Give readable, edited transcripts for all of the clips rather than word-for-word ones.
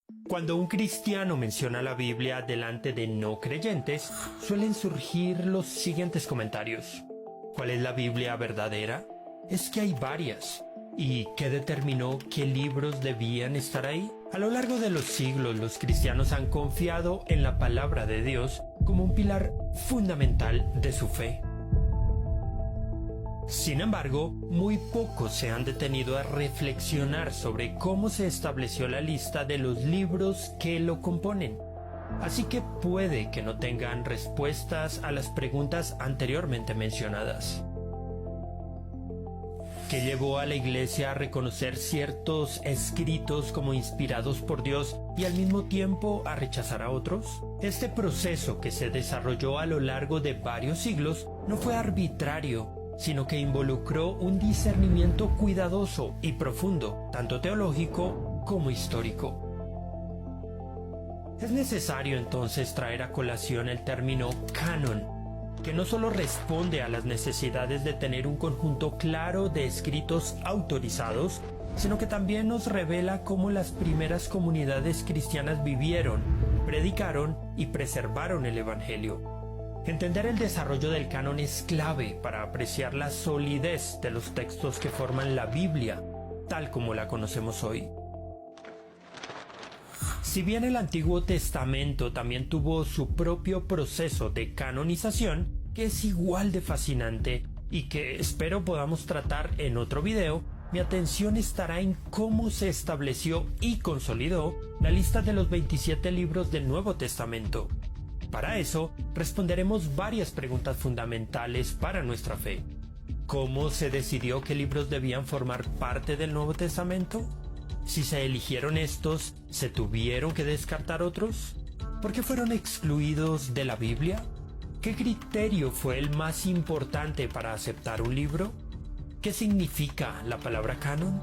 Cuando un cristiano menciona la Biblia delante de no creyentes, suelen surgir los siguientes comentarios. ¿Cuál es la Biblia verdadera? Es que hay varias. ¿Y qué determinó qué libros debían estar ahí? A lo largo de los siglos, los cristianos han confiado en la palabra de Dios como un pilar fundamental de su fe. Sin embargo, muy pocos se han detenido a reflexionar sobre cómo se estableció la lista de los libros que lo componen. Así que puede que no tengan respuestas a las preguntas anteriormente mencionadas. ¿Qué llevó a la Iglesia a reconocer ciertos escritos como inspirados por Dios y al mismo tiempo a rechazar a otros? Este proceso, que se desarrolló a lo largo de varios siglos, no fue arbitrario, sino que involucró un discernimiento cuidadoso y profundo, tanto teológico como histórico. Es necesario entonces traer a colación el término canon, que no solo responde a las necesidades de tener un conjunto claro de escritos autorizados, sino que también nos revela cómo las primeras comunidades cristianas vivieron, predicaron y preservaron el Evangelio. Entender el desarrollo del canon es clave para apreciar la solidez de los textos que forman la Biblia, tal como la conocemos hoy. Si bien el Antiguo Testamento también tuvo su propio proceso de canonización, que es igual de fascinante y que espero podamos tratar en otro video, mi atención estará en cómo se estableció y consolidó la lista de los 27 libros del Nuevo Testamento. Para eso, responderemos varias preguntas fundamentales para nuestra fe. ¿Cómo se decidió qué libros debían formar parte del Nuevo Testamento? Si se eligieron estos, ¿se tuvieron que descartar otros? ¿Por qué fueron excluidos de la Biblia? ¿Qué criterio fue el más importante para aceptar un libro? ¿Qué significa la palabra canon?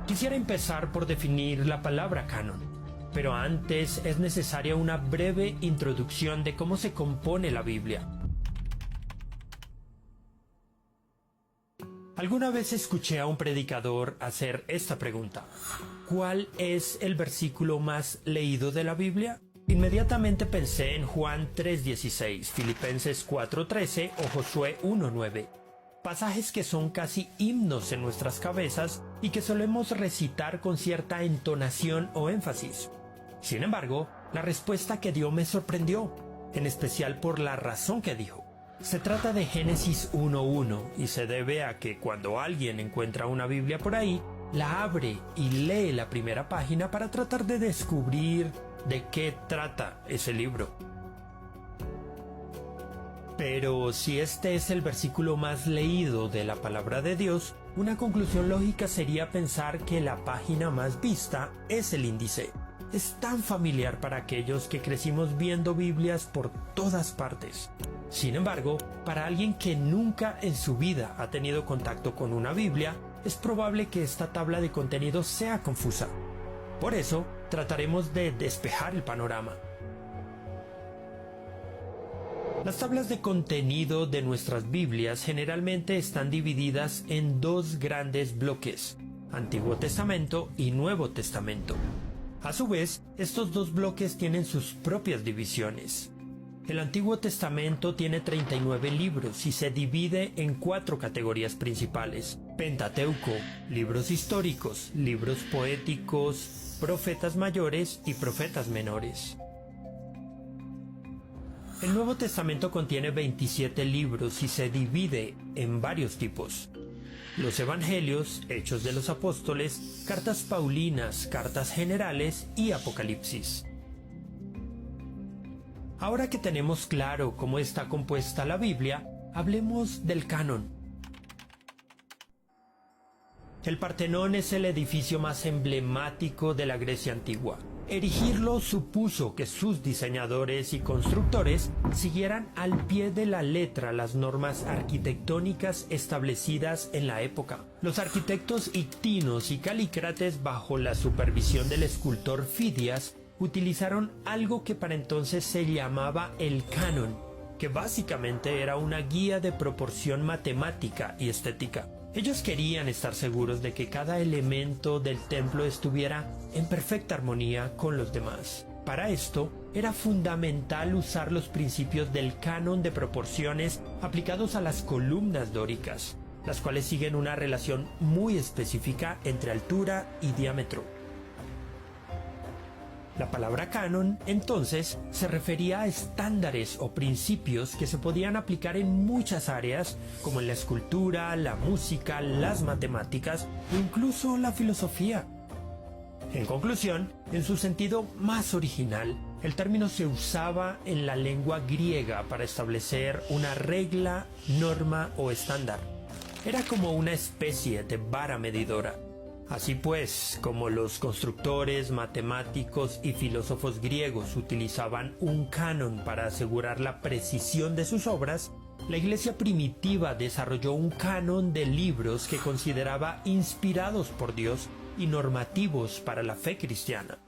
Quisiera empezar por definir la palabra canon. Pero antes es necesaria una breve introducción de cómo se compone la Biblia. Alguna vez escuché a un predicador hacer esta pregunta: ¿cuál es el versículo más leído de la Biblia? Inmediatamente pensé en Juan 3:16, Filipenses 4:13 o Josué 1:9. Pasajes que son casi himnos en nuestras cabezas y que solemos recitar con cierta entonación o énfasis. Sin embargo, la respuesta que dio me sorprendió, en especial por la razón que dijo. Se trata de Génesis 1:1 y se debe a que cuando alguien encuentra una Biblia por ahí, la abre y lee la primera página para tratar de descubrir de qué trata ese libro. Pero si este es el versículo más leído de la palabra de Dios, una conclusión lógica sería pensar que la página más vista es el índice. Es tan familiar para aquellos que crecimos viendo Biblias por todas partes. Sin embargo, para alguien que nunca en su vida ha tenido contacto con una Biblia, es probable que esta tabla de contenido sea confusa. Por eso, trataremos de despejar el panorama. Las tablas de contenido de nuestras Biblias generalmente están divididas en dos grandes bloques: Antiguo Testamento y Nuevo Testamento. A su vez, estos dos bloques tienen sus propias divisiones. El Antiguo Testamento tiene 39 libros y se divide en 4 categorías principales: Pentateuco, libros históricos, libros poéticos, profetas mayores y profetas menores. El Nuevo Testamento contiene 27 libros y se divide en varios tipos: los Evangelios, Hechos de los Apóstoles, cartas paulinas, cartas generales y Apocalipsis. Ahora que tenemos claro cómo está compuesta la Biblia, hablemos del canon. El Partenón es el edificio más emblemático de la Grecia antigua. Erigirlo supuso que sus diseñadores y constructores siguieran al pie de la letra las normas arquitectónicas establecidas en la época. Los arquitectos ictinos y calícrates, bajo la supervisión del escultor Fidias, utilizaron algo que para entonces se llamaba el canon, que básicamente era una guía de proporción matemática y estética. Ellos querían estar seguros de que cada elemento del templo estuviera en perfecta armonía con los demás. Para esto, era fundamental usar los principios del canon de proporciones aplicados a las columnas dóricas, las cuales siguen una relación muy específica entre altura y diámetro. La palabra canon, entonces, se refería a estándares o principios que se podían aplicar en muchas áreas, como en la escultura, la música, las matemáticas e incluso la filosofía. En conclusión, en su sentido más original, el término se usaba en la lengua griega para establecer una regla, norma o estándar. Era como una especie de vara medidora. Así pues, como los constructores, matemáticos y filósofos griegos utilizaban un canon para asegurar la precisión de sus obras, la Iglesia primitiva desarrolló un canon de libros que consideraba inspirados por Dios y normativos para la fe cristiana.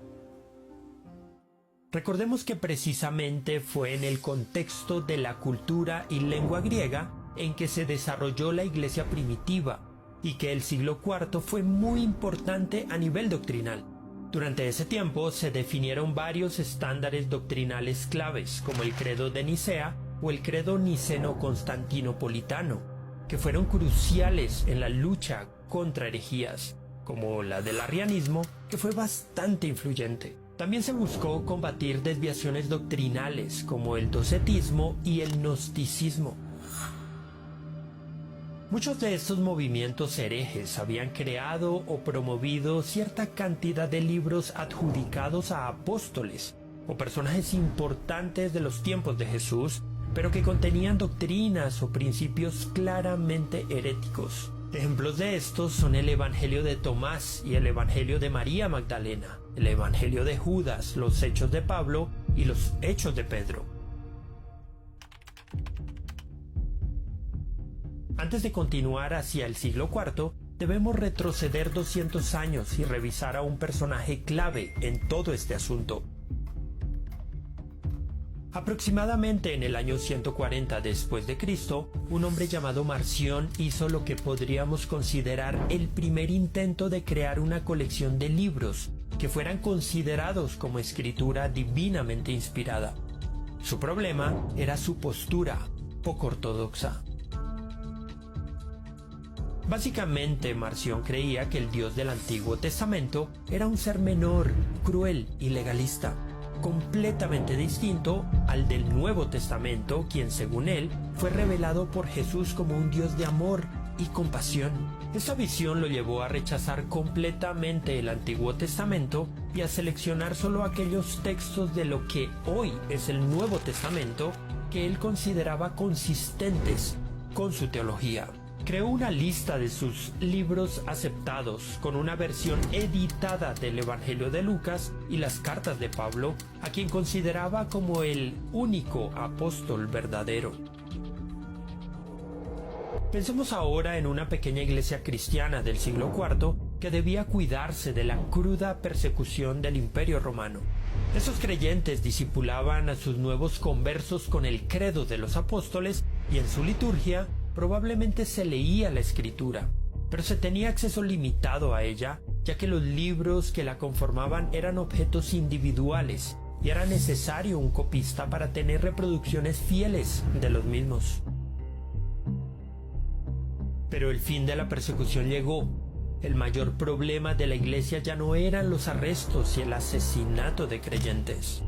Recordemos que precisamente fue en el contexto de la cultura y lengua griega en que se desarrolló la Iglesia primitiva, y que el siglo IV fue muy importante a nivel doctrinal. Durante ese tiempo se definieron varios estándares doctrinales claves, como el credo de Nicea o el credo niceno-constantinopolitano, que fueron cruciales en la lucha contra herejías, como la del arrianismo, que fue bastante influyente. También se buscó combatir desviaciones doctrinales, como el docetismo y el gnosticismo. Muchos de estos movimientos herejes habían creado o promovido cierta cantidad de libros adjudicados a apóstoles o personajes importantes de los tiempos de Jesús, pero que contenían doctrinas o principios claramente heréticos. Ejemplos de estos son el Evangelio de Tomás y el Evangelio de María Magdalena, el Evangelio de Judas, los Hechos de Pablo y los Hechos de Pedro. Antes de continuar hacia el siglo IV, debemos retroceder 200 años y revisar a un personaje clave en todo este asunto. Aproximadamente en el año 140 después de Cristo, un hombre llamado Marción hizo lo que podríamos considerar el primer intento de crear una colección de libros que fueran considerados como escritura divinamente inspirada. Su problema era su postura poco ortodoxa. Básicamente, Marción creía que el Dios del Antiguo Testamento era un ser menor, cruel y legalista, completamente distinto al del Nuevo Testamento, quien según él fue revelado por Jesús como un Dios de amor y compasión. Esta visión lo llevó a rechazar completamente el Antiguo Testamento y a seleccionar solo aquellos textos de lo que hoy es el Nuevo Testamento que él consideraba consistentes con su teología. Creó una lista de sus libros aceptados con una versión editada del Evangelio de Lucas y las cartas de Pablo, a quien consideraba como el único apóstol verdadero. Pensemos ahora en una pequeña iglesia cristiana del siglo IV que debía cuidarse de la cruda persecución del Imperio Romano. Esos creyentes discipulaban a sus nuevos conversos con el credo de los apóstoles y en su liturgia probablemente se leía la escritura, pero se tenía acceso limitado a ella, ya que los libros que la conformaban eran objetos individuales y era necesario un copista para tener reproducciones fieles de los mismos. Pero el fin de la persecución llegó. El mayor problema de la iglesia ya no eran los arrestos y el asesinato de creyentes.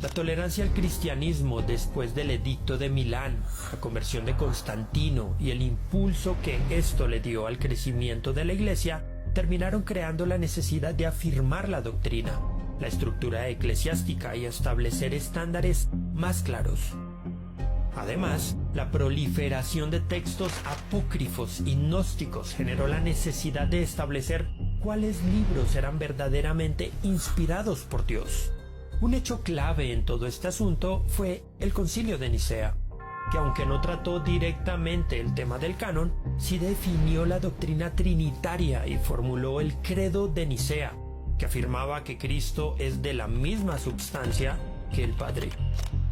La tolerancia al cristianismo después del edicto de Milán, la conversión de Constantino y el impulso que esto le dio al crecimiento de la iglesia terminaron creando la necesidad de afirmar la doctrina, la estructura eclesiástica y establecer estándares más claros. Además, la proliferación de textos apócrifos y gnósticos generó la necesidad de establecer cuáles libros eran verdaderamente inspirados por Dios. Un hecho clave en todo este asunto fue el Concilio de Nicea, que aunque no trató directamente el tema del canon, sí definió la doctrina trinitaria y formuló el Credo de Nicea, que afirmaba que Cristo es de la misma substancia que el Padre.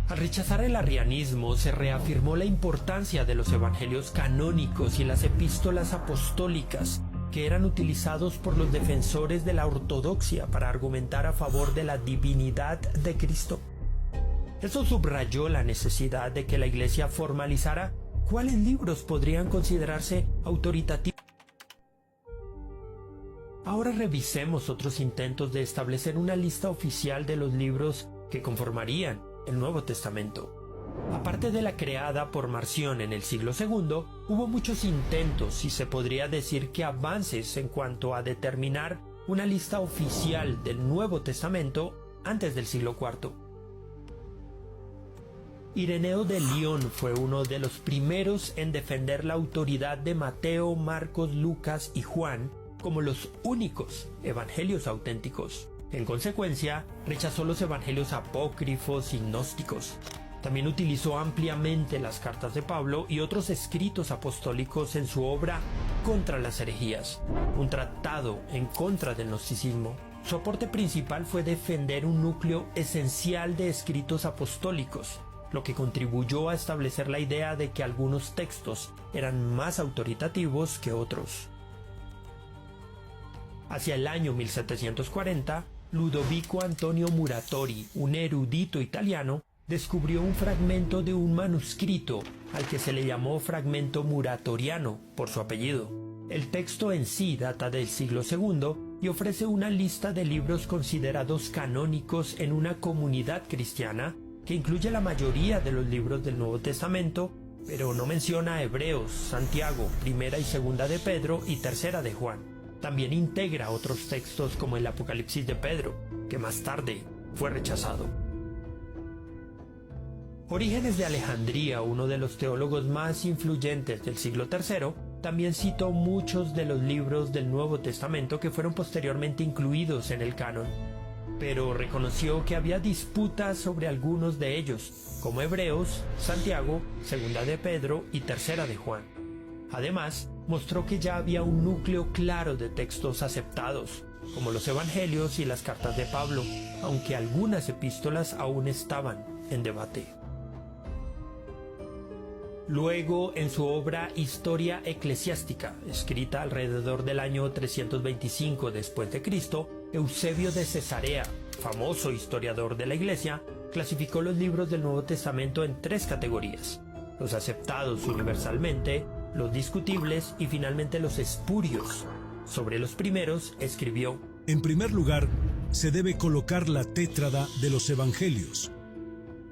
Al rechazar el arrianismo, se reafirmó la importancia de los evangelios canónicos y las epístolas apostólicas, que eran utilizados por los defensores de la ortodoxia para argumentar a favor de la divinidad de Cristo. Eso subrayó la necesidad de que la Iglesia formalizara cuáles libros podrían considerarse autoritativos. Ahora revisemos otros intentos de establecer una lista oficial de los libros que conformarían el Nuevo Testamento. Aparte de la creada por Marción en el siglo II, hubo muchos intentos y se podría decir que avances en cuanto a determinar una lista oficial del Nuevo Testamento antes del siglo IV. Ireneo de León fue uno de los primeros en defender la autoridad de Mateo, Marcos, Lucas y Juan como los únicos evangelios auténticos. En consecuencia, rechazó los evangelios apócrifos y gnósticos. También utilizó ampliamente las cartas de Pablo y otros escritos apostólicos en su obra Contra las herejías, un tratado en contra del gnosticismo. Su aporte principal fue defender un núcleo esencial de escritos apostólicos, lo que contribuyó a establecer la idea de que algunos textos eran más autoritativos que otros. Hacia el año 1740, Ludovico Antonio Muratori, un erudito italiano, descubrió un fragmento de un manuscrito al que se le llamó fragmento muratoriano por su apellido. El texto en sí data del siglo II y ofrece una lista de libros considerados canónicos en una comunidad cristiana que incluye la mayoría de los libros del Nuevo Testamento, pero no menciona a Hebreos, Santiago, Primera y Segunda de Pedro y Tercera de Juan. También integra otros textos como el Apocalipsis de Pedro, que más tarde fue rechazado. Orígenes de Alejandría, uno de los teólogos más influyentes del siglo III, también citó muchos de los libros del Nuevo Testamento que fueron posteriormente incluidos en el canon, pero reconoció que había disputas sobre algunos de ellos, como Hebreos, Santiago, Segunda de Pedro y Tercera de Juan. Además, mostró que ya había un núcleo claro de textos aceptados, como los Evangelios y las cartas de Pablo, aunque algunas epístolas aún estaban en debate. Luego, en su obra Historia Eclesiástica, escrita alrededor del año 325 después de Cristo, Eusebio de Cesarea, famoso historiador de la Iglesia, clasificó los libros del Nuevo Testamento en tres categorías: los aceptados universalmente, los discutibles y finalmente los espurios. Sobre los primeros escribió: En primer lugar, se debe colocar la tétrada de los Evangelios.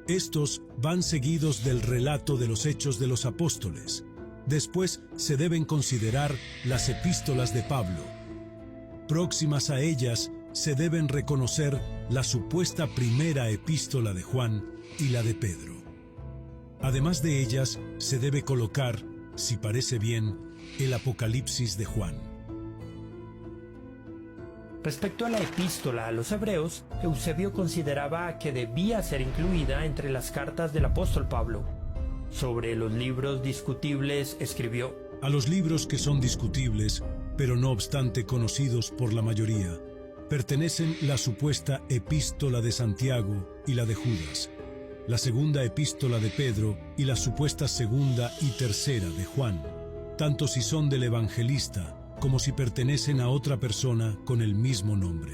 Estos van seguidos del relato de los Hechos de los Apóstoles. Después se deben considerar las epístolas de Pablo. Próximas a ellas se deben reconocer la supuesta primera epístola de Juan y la de Pedro. Además de ellas, se debe colocar, si parece bien, el Apocalipsis de Juan. Respecto a la epístola a los Hebreos, Eusebio consideraba que debía ser incluida entre las cartas del apóstol Pablo. Sobre los libros discutibles escribió: A los libros que son discutibles, pero no obstante conocidos por la mayoría, pertenecen la supuesta epístola de Santiago y la de Judas, la segunda epístola de Pedro y la supuesta segunda y tercera de Juan, tanto si son del evangelista como si pertenecen a otra persona con el mismo nombre.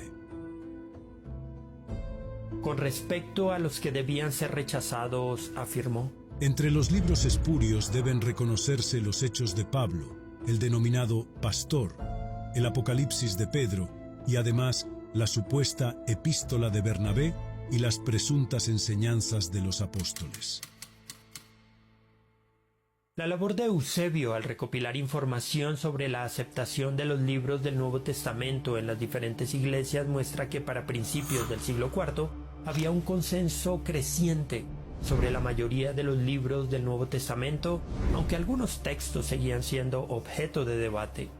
Con respecto a los que debían ser rechazados, afirmó: Entre los libros espurios deben reconocerse los Hechos de Pablo, el denominado Pastor, el Apocalipsis de Pedro y además la supuesta epístola de Bernabé y las presuntas enseñanzas de los apóstoles. La labor de Eusebio al recopilar información sobre la aceptación de los libros del Nuevo Testamento en las diferentes iglesias muestra que para principios del siglo IV había un consenso creciente sobre la mayoría de los libros del Nuevo Testamento, aunque algunos textos seguían siendo objeto de debate.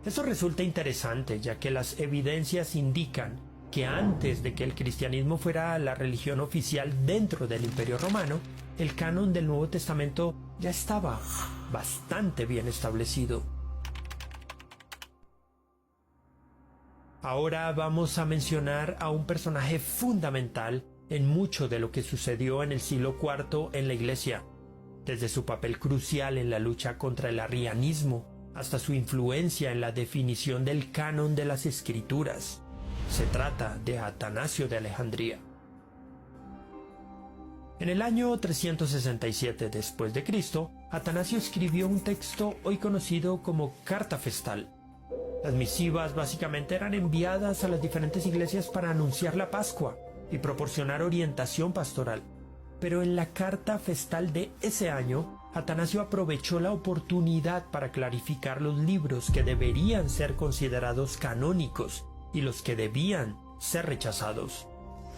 Eso resulta interesante, ya que las evidencias indican que antes de que el cristianismo fuera la religión oficial dentro del Imperio Romano, el canon del Nuevo Testamento ya estaba bastante bien establecido. Ahora vamos a mencionar a un personaje fundamental en mucho de lo que sucedió en el siglo IV en la Iglesia, desde su papel crucial en la lucha contra el arrianismo hasta su influencia en la definición del canon de las Escrituras. Se trata de Atanasio de Alejandría. En el año 367 después de Cristo, Atanasio escribió un texto hoy conocido como Carta Festal. Las misivas básicamente eran enviadas a las diferentes iglesias para anunciar la Pascua y proporcionar orientación pastoral. Pero en la Carta Festal de ese año, Atanasio aprovechó la oportunidad para clarificar los libros que deberían ser considerados canónicos y los que debían ser rechazados.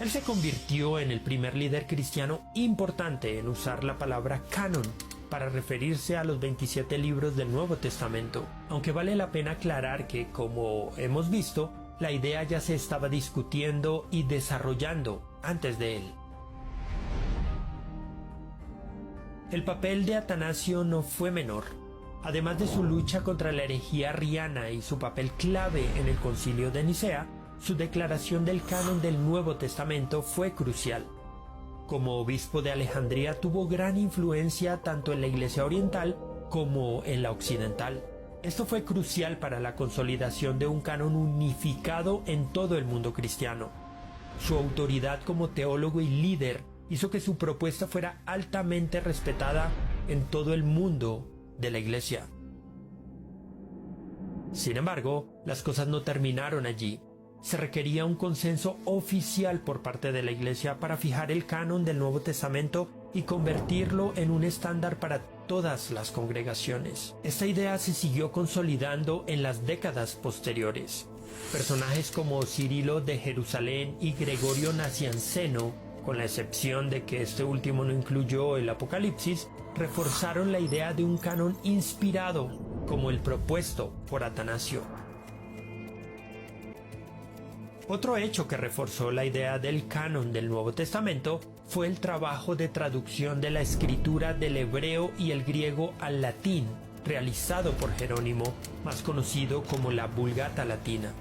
Él se convirtió en el primer líder cristiano importante en usar la palabra canon para referirse a los 27 libros del Nuevo Testamento, aunque vale la pena aclarar que, como hemos visto, la idea ya se estaba discutiendo y desarrollando antes de él. El papel de Atanasio no fue menor. Además de su lucha contra la herejía arriana y su papel clave en el Concilio de Nicea, su declaración del canon del Nuevo Testamento fue crucial. Como obispo de Alejandría tuvo gran influencia tanto en la Iglesia oriental como en la occidental. Esto fue crucial para la consolidación de un canon unificado en todo el mundo cristiano. Su autoridad como teólogo y líder hizo que su propuesta fuera altamente respetada en todo el mundo de la Iglesia. Sin embargo, las cosas no terminaron allí. Se requería un consenso oficial por parte de la Iglesia para fijar el canon del Nuevo Testamento y convertirlo en un estándar para todas las congregaciones. Esta idea se siguió consolidando en las décadas posteriores. Personajes como Cirilo de Jerusalén y Gregorio Nacianceno, con la excepción de que este último no incluyó el Apocalipsis, reforzaron la idea de un canon inspirado, como el propuesto por Atanasio. Otro hecho que reforzó la idea del canon del Nuevo Testamento fue el trabajo de traducción de la escritura del hebreo y el griego al latín, realizado por Jerónimo, más conocido como la Vulgata Latina.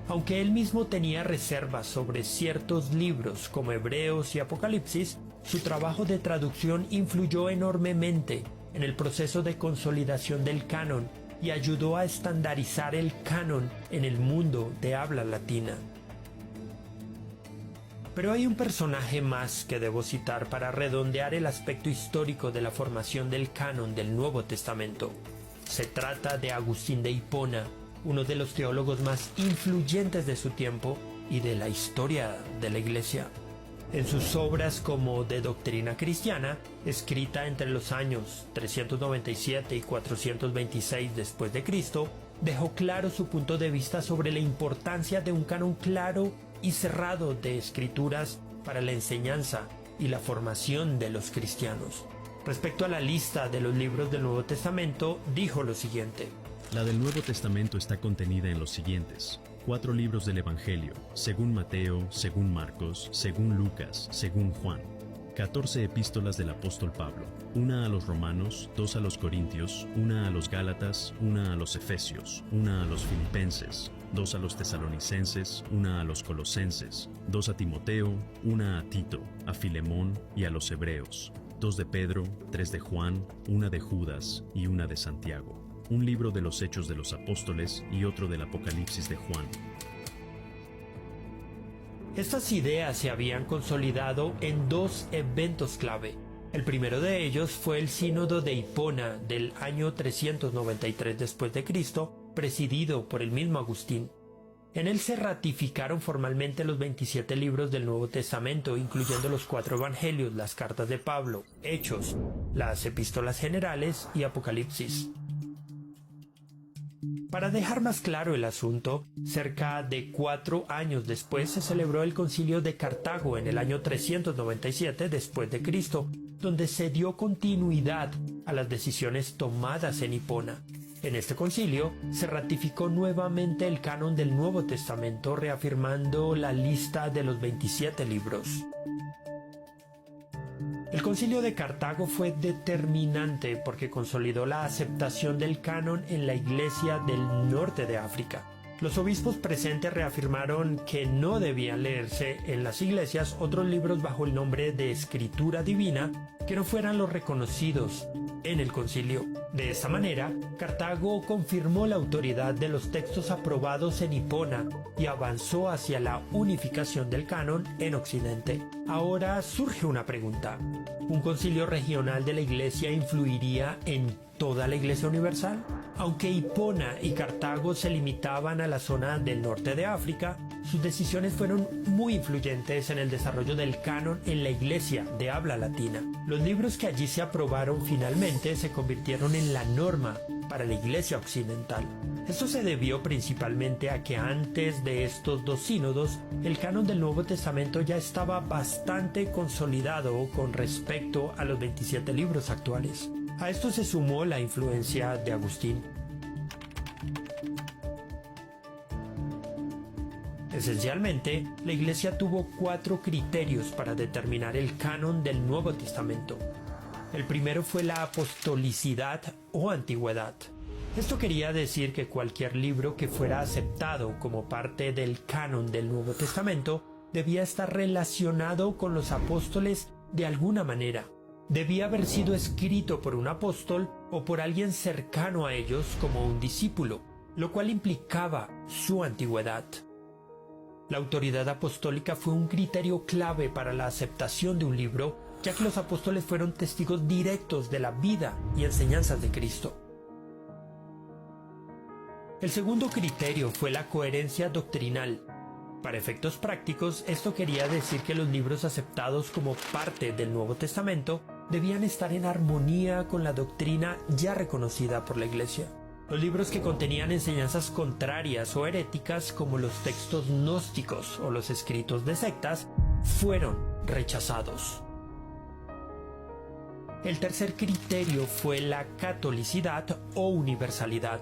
Aunque él mismo tenía reservas sobre ciertos libros como Hebreos y Apocalipsis, su trabajo de traducción influyó enormemente en el proceso de consolidación del canon y ayudó a estandarizar el canon en el mundo de habla latina. Pero hay un personaje más que debo citar para redondear el aspecto histórico de la formación del canon del Nuevo Testamento. Se trata de Agustín de Hipona, uno de los teólogos más influyentes de su tiempo y de la historia de la Iglesia. En sus obras como De Doctrina Cristiana, escrita entre los años 397 y 426 después de Cristo, dejó claro su punto de vista sobre la importancia de un canon claro y cerrado de escrituras para la enseñanza y la formación de los cristianos. Respecto a la lista de los libros del Nuevo Testamento, dijo lo siguiente: La del Nuevo Testamento está contenida en los siguientes: 4 libros del Evangelio, según Mateo, según Marcos, según Lucas, según Juan; 14 epístolas del apóstol Pablo, 1 a los romanos, 2 a los corintios, 1 a los gálatas, 1 a los efesios, 1 a los filipenses, 2 a los tesalonicenses, 1 a los colosenses, 2 a Timoteo, 1 a Tito, a Filemón y a los hebreos, 2 de Pedro, 3 de Juan, 1 de Judas y 1 de Santiago, un libro de los Hechos de los Apóstoles y otro del Apocalipsis de Juan. Estas ideas se habían consolidado en 2 eventos clave. El primero de ellos fue el Sínodo de Hipona del año 393 después de Cristo, presidido por el mismo Agustín. En él se ratificaron formalmente los 27 libros del Nuevo Testamento, incluyendo los 4 evangelios, las cartas de Pablo, Hechos, las epístolas generales y Apocalipsis. Para dejar más claro el asunto, cerca de 4 años después se celebró el Concilio de Cartago en el año 397 después de Cristo, donde se dio continuidad a las decisiones tomadas en Hipona. En este concilio se ratificó nuevamente el canon del Nuevo Testamento, reafirmando la lista de los 27 libros. El Concilio de Cartago fue determinante porque consolidó la aceptación del canon en la Iglesia del norte de África. Los obispos presentes reafirmaron que no debían leerse en las iglesias otros libros bajo el nombre de Escritura Divina que no fueran los reconocidos en el concilio. De esta manera, Cartago confirmó la autoridad de los textos aprobados en Hipona y avanzó hacia la unificación del canon en Occidente. Ahora surge una pregunta: ¿un concilio regional de la Iglesia influiría en toda la Iglesia universal? Aunque Hipona y Cartago se limitaban a la zona del norte de África, sus decisiones fueron muy influyentes en el desarrollo del canon en la Iglesia de habla latina. Los libros que allí se aprobaron finalmente se convirtieron en la norma para la Iglesia occidental. Esto se debió principalmente a que antes de estos dos sínodos, el canon del Nuevo Testamento ya estaba bastante consolidado con respecto a los 27 libros actuales. A esto se sumó la influencia de Agustín. Esencialmente, la Iglesia tuvo 4 criterios para determinar el canon del Nuevo Testamento. El primero fue la apostolicidad o antigüedad. Esto quería decir que cualquier libro que fuera aceptado como parte del canon del Nuevo Testamento debía estar relacionado con los apóstoles de alguna manera. Debía haber sido escrito por un apóstol o por alguien cercano a ellos como un discípulo, lo cual implicaba su antigüedad. La autoridad apostólica fue un criterio clave para la aceptación de un libro, ya que los apóstoles fueron testigos directos de la vida y enseñanzas de Cristo. El segundo criterio fue la coherencia doctrinal. Para efectos prácticos, esto quería decir que los libros aceptados como parte del Nuevo Testamento debían estar en armonía con la doctrina ya reconocida por la Iglesia. Los libros que contenían enseñanzas contrarias o heréticas, como los textos gnósticos o los escritos de sectas, fueron rechazados. El tercer criterio fue la catolicidad o universalidad.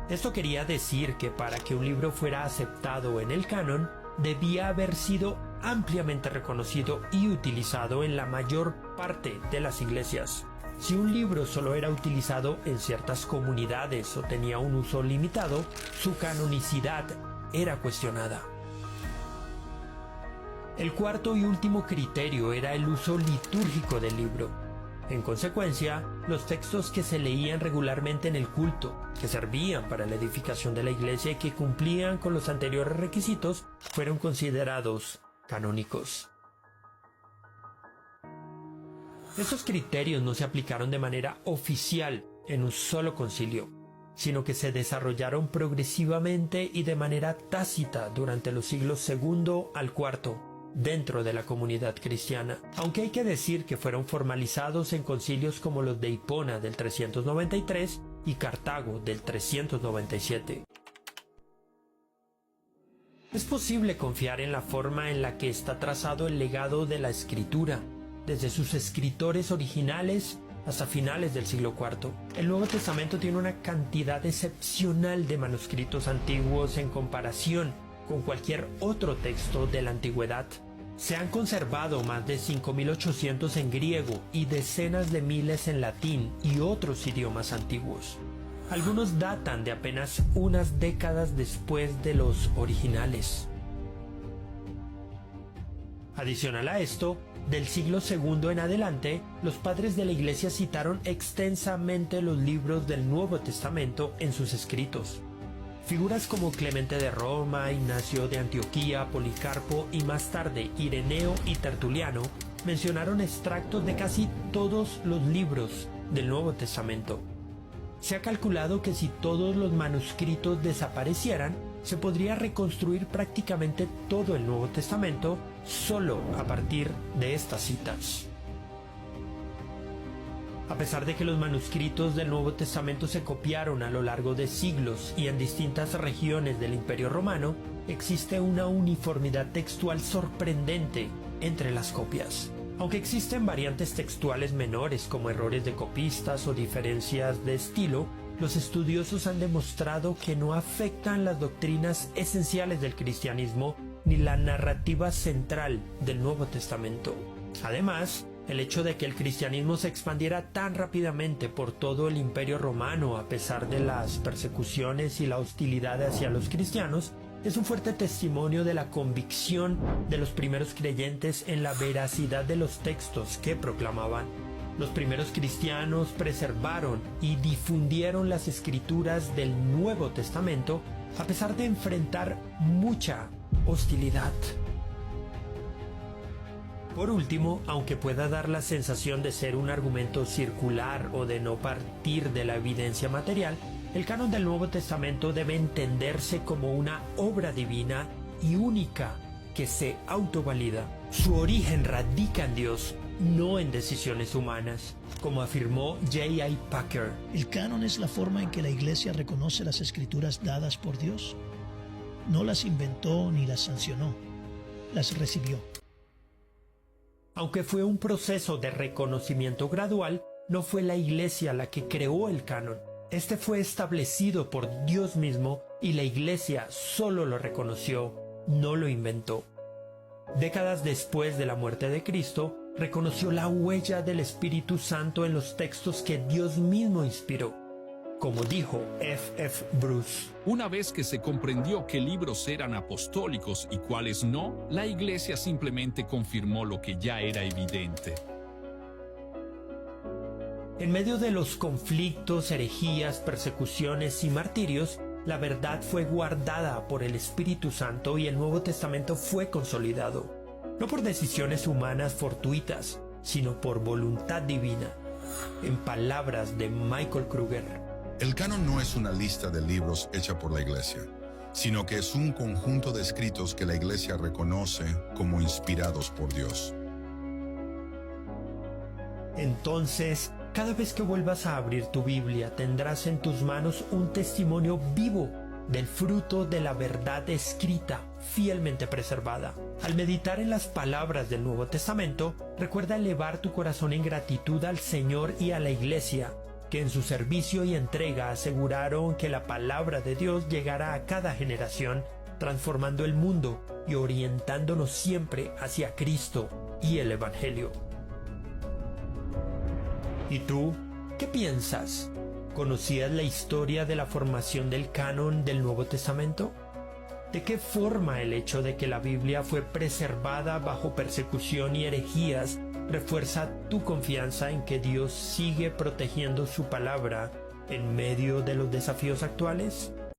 Esto quería decir que para que un libro fuera aceptado en el canon, debía haber sido ampliamente reconocido y utilizado en la mayor parte de las iglesias. Si un libro solo era utilizado en ciertas comunidades o tenía un uso limitado, su canonicidad era cuestionada. El cuarto y último criterio era el uso litúrgico del libro. En consecuencia, los textos que se leían regularmente en el culto, que servían para la edificación de la iglesia y que cumplían con los anteriores requisitos, fueron considerados canónicos. Estos criterios no se aplicaron de manera oficial en un solo concilio, sino que se desarrollaron progresivamente y de manera tácita durante los siglos II al IV dentro de la comunidad cristiana, aunque hay que decir que fueron formalizados en concilios como los de Hipona del 393 y Cartago del 397. Es posible confiar en la forma en la que está trazado el legado de la Escritura, desde sus escritores originales hasta finales del siglo IV. El Nuevo Testamento tiene una cantidad excepcional de manuscritos antiguos en comparación con cualquier otro texto de la antigüedad. Se han conservado más de 5.800 en griego y decenas de miles en latín y otros idiomas antiguos. Algunos datan de apenas unas décadas después de los originales. Adicional a esto, del siglo II en adelante, los padres de la Iglesia citaron extensamente los libros del Nuevo Testamento en sus escritos. Figuras como Clemente de Roma, Ignacio de Antioquía, Policarpo y más tarde Ireneo y Tertuliano mencionaron extractos de casi todos los libros del Nuevo Testamento. Se ha calculado que si todos los manuscritos desaparecieran, se podría reconstruir prácticamente todo el Nuevo Testamento solo a partir de estas citas. A pesar de que los manuscritos del Nuevo Testamento se copiaron a lo largo de siglos y en distintas regiones del Imperio Romano, existe una uniformidad textual sorprendente entre las copias. Aunque existen variantes textuales menores como errores de copistas o diferencias de estilo, los estudiosos han demostrado que no afectan las doctrinas esenciales del cristianismo ni la narrativa central del Nuevo Testamento. Además, El hecho de que el cristianismo se expandiera tan rápidamente por todo el Imperio Romano a pesar de las persecuciones y la hostilidad hacia los cristianos es un fuerte testimonio de la convicción de los primeros creyentes en la veracidad de los textos que proclamaban. Los primeros cristianos preservaron y difundieron las escrituras del Nuevo Testamento a pesar de enfrentar mucha hostilidad. Por último, aunque pueda dar la sensación de ser un argumento circular o de no partir de la evidencia material, el canon del Nuevo Testamento debe entenderse como una obra divina y única que se autovalida. Su origen radica en Dios, no en decisiones humanas, como afirmó J.I. Packer. El canon es la forma en que la Iglesia reconoce las escrituras dadas por Dios. No las inventó ni las sancionó, las recibió. Aunque fue un proceso de reconocimiento gradual, no fue la Iglesia la que creó el canon. Este fue establecido por Dios mismo y la Iglesia solo lo reconoció, no lo inventó. Décadas después de la muerte de Cristo, reconoció la huella del Espíritu Santo en los textos que Dios mismo inspiró. Como dijo F. Bruce: una vez que se comprendió qué libros eran apostólicos y cuáles no, la Iglesia simplemente confirmó lo que ya era evidente. En medio de los conflictos, herejías, persecuciones y martirios, la verdad fue guardada por el Espíritu Santo y el Nuevo Testamento fue consolidado, no por decisiones humanas fortuitas, sino por voluntad divina. En palabras de Michael Kruger: el canon no es una lista de libros hecha por la Iglesia, sino que es un conjunto de escritos que la Iglesia reconoce como inspirados por Dios. Entonces, cada vez que vuelvas a abrir tu Biblia, tendrás en tus manos un testimonio vivo del fruto de la verdad escrita, fielmente preservada. Al meditar en las palabras del Nuevo Testamento, recuerda elevar tu corazón en gratitud al Señor y a la Iglesia, que en su servicio y entrega aseguraron que la palabra de Dios llegara a cada generación, transformando el mundo y orientándonos siempre hacia Cristo y el Evangelio. ¿Y tú? ¿Qué piensas? ¿Conocías la historia de la formación del canon del Nuevo Testamento? ¿De qué forma el hecho de que la Biblia fue preservada bajo persecución y herejías refuerza tu confianza en que Dios sigue protegiendo su palabra en medio de los desafíos actuales?